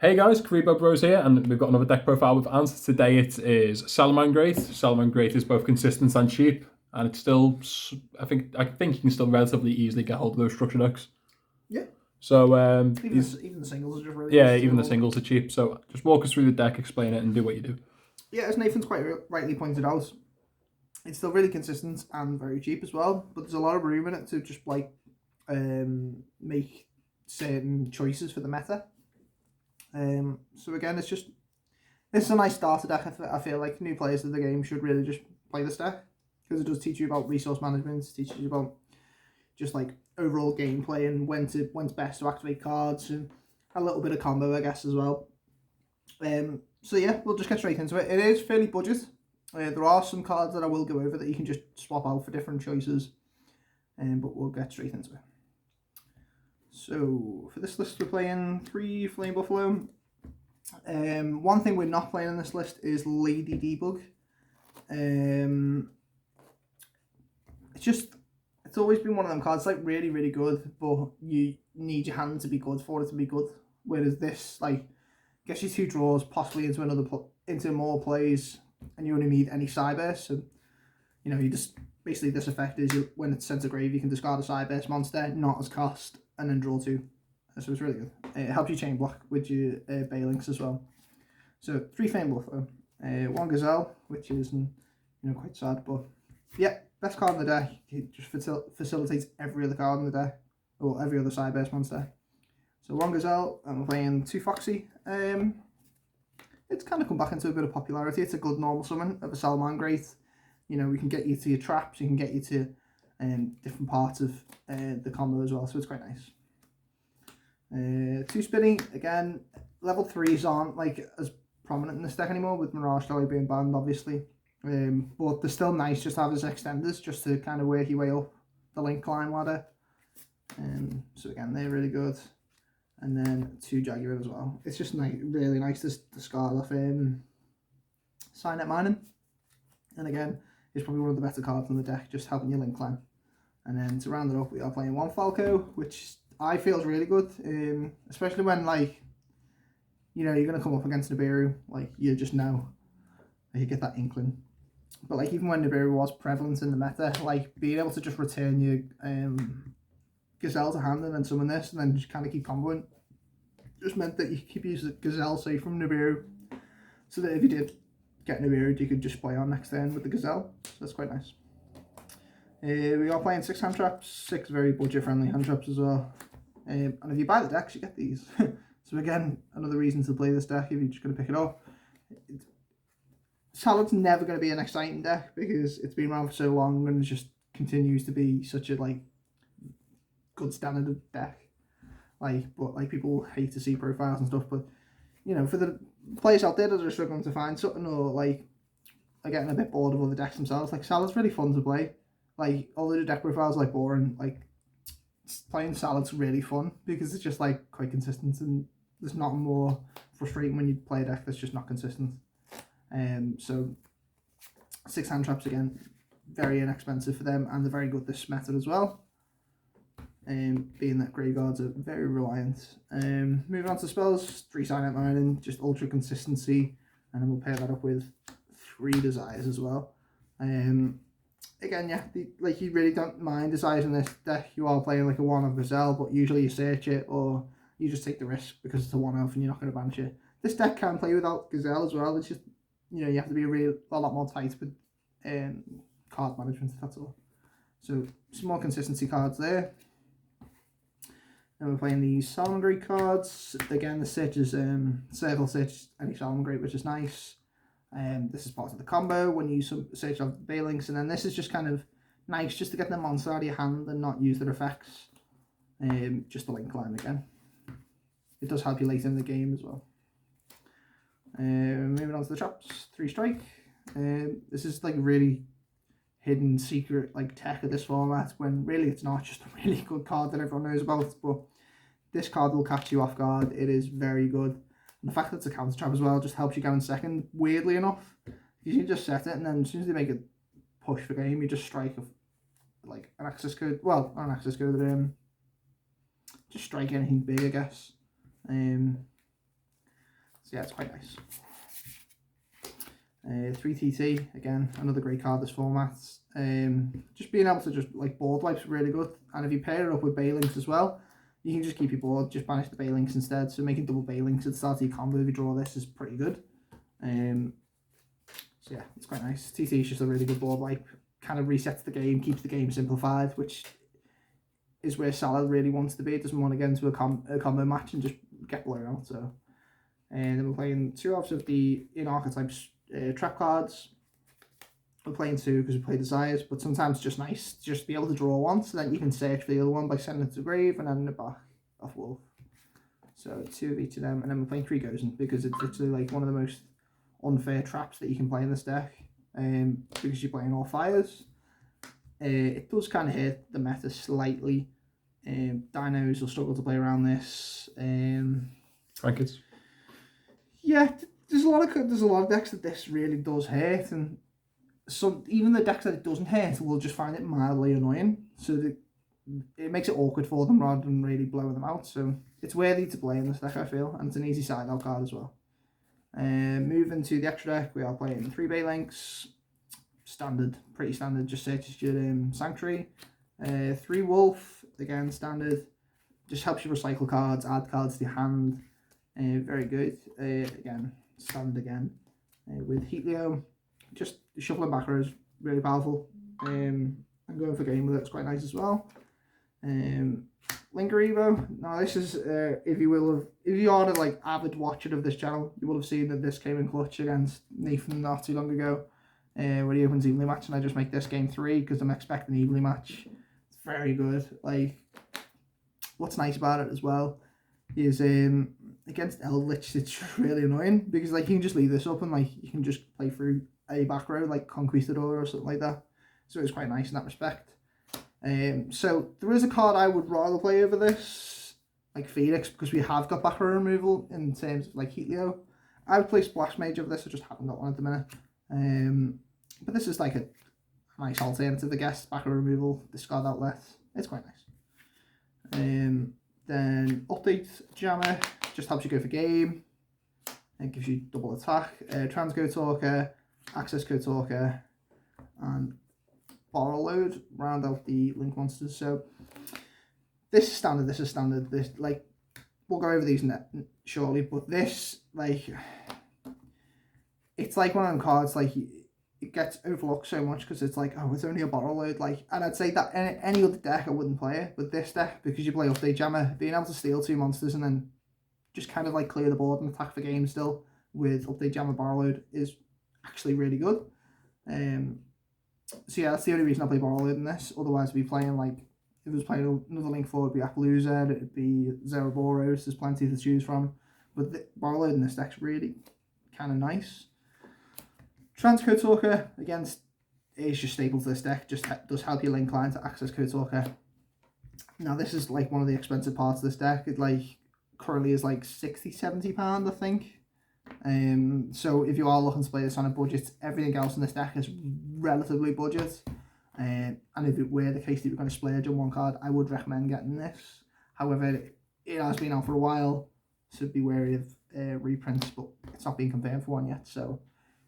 Hey guys, Karibo Bros here, and we've got another deck profile with Ant. Today it is Salamangreat. Salamangreat is both consistent and cheap, and it's still, I think you can still relatively easily get hold of those structure decks. Yeah. So Even the singles are just really yeah, easy to even the hold. singles are cheap. So just walk us through the deck, explain it, and do what you do. Yeah, as Nathan's quite rightly pointed out, it's still really consistent and very cheap as well. But there's a lot of room in it to just make certain choices for the meta. So again, this is a nice starter deck. I feel like new players to the game should really just play this deck because it does teach you about resource management. It teaches you about just like overall gameplay and when's best to activate cards and a little bit of combo, I guess, as well. So yeah, we'll just get straight into it. It is fairly budget. There are some cards that I will go over that you can just swap out for different choices, but we'll get straight into it. So for this list, we're playing 3 Flame Buffalo. One thing we're not playing in this list is Lady Debug. It's always been one of them cards like really, really good, but you need your hand to be good for it to be good. Whereas this, like, gets you 2 draws, possibly into more plays, and you only need any Cyburst. So, you just basically this effect is when it's sent to grave, you can discard a Cyburst monster, not as cost, and then draw 2. So it's really good. It helps you chain block with your Balinks as well. So 3 Flame Buffalo, 1 Gazelle, which is quite sad, but yeah, best card in the deck. It just facilitates every other card in the deck, or every other Cyburst monster. So 1 Gazelle, and we're playing 2 Foxy. It's kind of come back into a bit of popularity. It's a good normal summon of a Salamangreat. We can get you to your traps, you can get you to different parts of the combo as well, so it's quite nice. 2 Spinny, again, level 3s aren't like as prominent in this deck anymore, with Mirage Jelly being banned, obviously. But they're still nice just to have as extenders, just to kind of work your way up the link climb ladder. So again, they're really good. And then 2 Jaguar as well. It's just really nice to discard off Signet Mining. And again, it's probably one of the better cards in the deck, just helping you link climb. And then to round it up, we are playing 1 Falco, which I feel is really good, especially when you're going to come up against Nibiru, you just know, you get that inkling. But even when Nibiru was prevalent in the meta, being able to just return your Gazelle to hand and then summon this and then just kind of keep comboing, just meant that you keep using Gazelle safe from Nibiru, so that if you did get Nibiru, you could just play on next turn with the Gazelle. So that's quite nice. We are playing 6 hand traps, 6 very budget friendly hand traps as well. And if you buy the decks, you get these. So again, another reason to play this deck if you're just going to pick it up. Salad's never going to be an exciting deck because it's been around for so long and it just continues to be such a good standard deck. But people hate to see profiles and stuff. But for the players out there that are struggling to find something, or are getting a bit bored of other decks themselves, Salad's really fun to play. Although the deck profiles boring, playing Salad's really fun because it's just quite consistent, and there's nothing more frustrating when you play a deck that's just not consistent. So 6 hand traps, again, very inexpensive for them, and they're very good this method as well. Being that graveyards are very reliant. Moving on to spells, 3 Signet Mining, just ultra consistency, and then we'll pair that up with 3 Desires as well. Again, yeah, you really don't mind Desires in this deck. You are playing a 1-off Gazelle, but usually you search it or you just take the risk because it's a 1-off and you're not going to banish it. This deck can play without Gazelle as well. It's just, you have to be a lot more tight with card management, that's all. So some more consistency cards there. And we're playing these Salamangreat cards. Again, the search is Circle Search any Salamangreat, which is nice. This is part of the combo when you search on Balinks, and then this is just kind of nice just to get the monster out of your hand and not use their effects. Just the link climb again. It does help you later in the game as well. Moving on to the traps, 3 strike. This is really hidden secret tech of this format, when really it's not, just a really good card that everyone knows about, but this card will catch you off guard. It is very good. And the fact that it's a counter trap as well just helps you go in second, weirdly enough. You can just set it, and then as soon as they make a push for game, you just strike an access code. Well, not an access code, just strike anything big, I guess. So yeah, it's quite nice. 3TT, again, another great card this format. Just being able to just like board wipes really good, and if you pair it up with Balinks as well, you can just keep your board, just banish the Balinks instead. So making double Balinks at the start of your combo if you draw this is pretty good. So yeah, it's quite nice. TT is just a really good board wipe. Kind of resets the game, keeps the game simplified, which is where Salah really wants to be. It doesn't want to get into a combo match and just get blown out. So, and then we're playing 2 halves of the in archetypes trap cards. We're playing 2 because we play Desires, but sometimes it's just nice to just be able to draw one, so then you can search for the other one by sending it to the grave and then the back off Wolf. So 2 of each of them, and then we're playing 3 Gozen because it's literally like one of the most unfair traps that you can play in this deck, because you're playing all fires. It does kind of hurt the meta slightly. Dinos will struggle to play around this. Rankeds. Yeah, there's a lot of decks that this really does hurt, and some even the decks that it doesn't hurt will just find it mildly annoying. So that it makes it awkward for them rather than really blowing them out. So it's worthy to play in this deck, I feel, and it's an easy side out card as well. Moving to the extra deck, we are playing 3 Balinks, standard, pretty standard, just searches your Sanctuary. 3 Wolf, again standard, just helps you recycle cards, add cards to your hand. Very good. Again, standard again. With Yugioh, just shuffling back rows, really powerful. And going for game with it's quite nice as well. Linker Evo. Now this is, if you are a like avid watcher of this channel, you will have seen that this came in clutch against Nathan not too long ago, where he opens evenly match, and I just make this game 3 because I'm expecting evenly match. It's very good. Like, what's nice about it as well is against Eldritch, it's really annoying because like you can just leave this up and like you can just play through a back row like Conquistador or something like that. So it's quite nice in that respect. So there is a card I would rather play over this, like Phoenix, because we have got back row removal in terms of like Yugioh. I would play Splash Mage over this, I just haven't got one at the minute. But this is like a nice alternative, I guess. Back row removal, discard outlet, it's quite nice. Then Update Jammer, just helps you go for game. It gives you double attack. Transcode Talker, Access Code Talker, and Borrow Load, round out the link monsters. So this is standard, this like we'll go over these shortly, but this like it's like one of them cards like it gets overlooked so much because it's like, oh, it's only a Borrow Load, like, and I'd say that in any other deck I wouldn't play it, but this deck, because you play Update Jammer, being able to steal 2 monsters and then just kind of like clear the board and attack for game still with Update Jammer Borrow Load is actually really good. So yeah, that's the only reason I play Borrow Load in this. Otherwise, I'd be playing like, if it was playing another link forward, it'd be Appaloosa, it'd be Zeraboros, there's plenty to choose from. But the Borrow Load in this deck's really kind of nice. Transcode Talker, again, is just staple to this deck, just does help you link line to Access Code Talker. Now this is like one of the expensive parts of this deck. It like currently is like £60–70, I think. So if you are looking to play this on a budget, everything else in this deck is relatively budget. And if it were the case that you're going to splurge on one card, I would recommend getting this. However, it has been out for a while, so be wary of reprints, but it's not been confirmed for one yet, so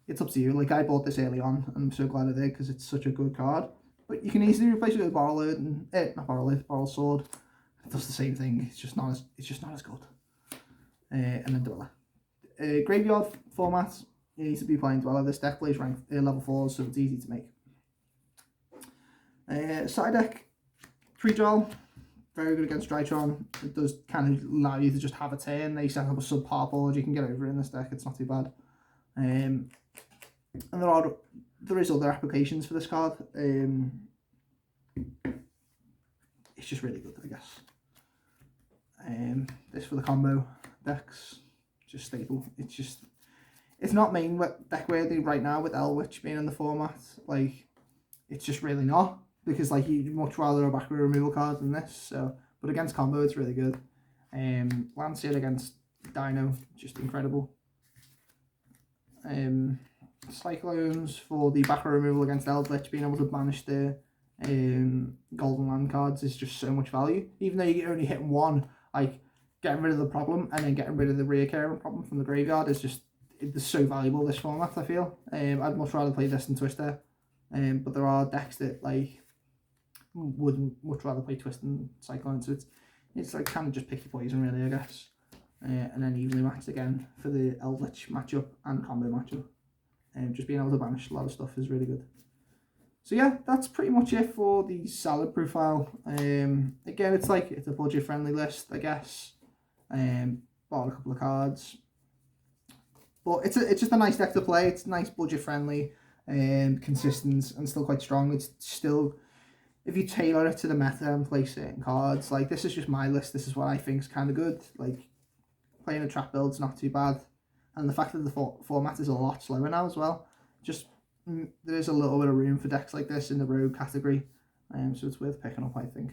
it's up to you. Like, I bought this early on, and I'm so glad I did because it's such a good card. But you can easily replace it with Borrow Load and not Borrow Load, Borrow Sword. It does the same thing. It's just not as good. And then Dweller. Graveyard format, you need to be playing Dweller. This deck plays rank level 4s, so it's easy to make. Side deck, 3 Droll, very good against Drytron. It does kind of allow you to just have a turn. They set up a subpar board, you can get over it in this deck, it's not too bad. And there is other applications for this card. It's just really good, I guess. This for the combo decks, just staple. It's not main deck worthy right now with Elwitch being in the format. Like, it's just really not, because like you'd much rather a back row removal card than this. So, but against combo, it's really good. Landseer against Dino, just incredible. Cyclones for the back row removal against Eldritch, being able to banish the golden land cards is just so much value. Even though you're only hitting one, like getting rid of the problem and then getting rid of the reoccurring problem from the graveyard is just, it's so valuable, this format, I feel. I'd much rather play this than Twister, but there are decks that like would much rather play Twist than Cyclone, so it's like kind of just pick your poison really, I guess. And then evenly matched again for the Eldritch matchup and combo matchup. Just being able to banish a lot of stuff is really good. So yeah, that's pretty much it for the Salad profile. Again, it's a budget friendly list, I guess. Bought a couple of cards, but it's just a nice deck to play. It's nice, budget friendly, consistent, and still quite strong. It's still, if you tailor it to the meta and play certain cards, like this is just my list. This is what I think is kind of good. Like playing a trap build's not too bad, and the fact that the format is a lot slower now as well. Just there is a little bit of room for decks like this in the rogue category, so it's worth picking up, I think.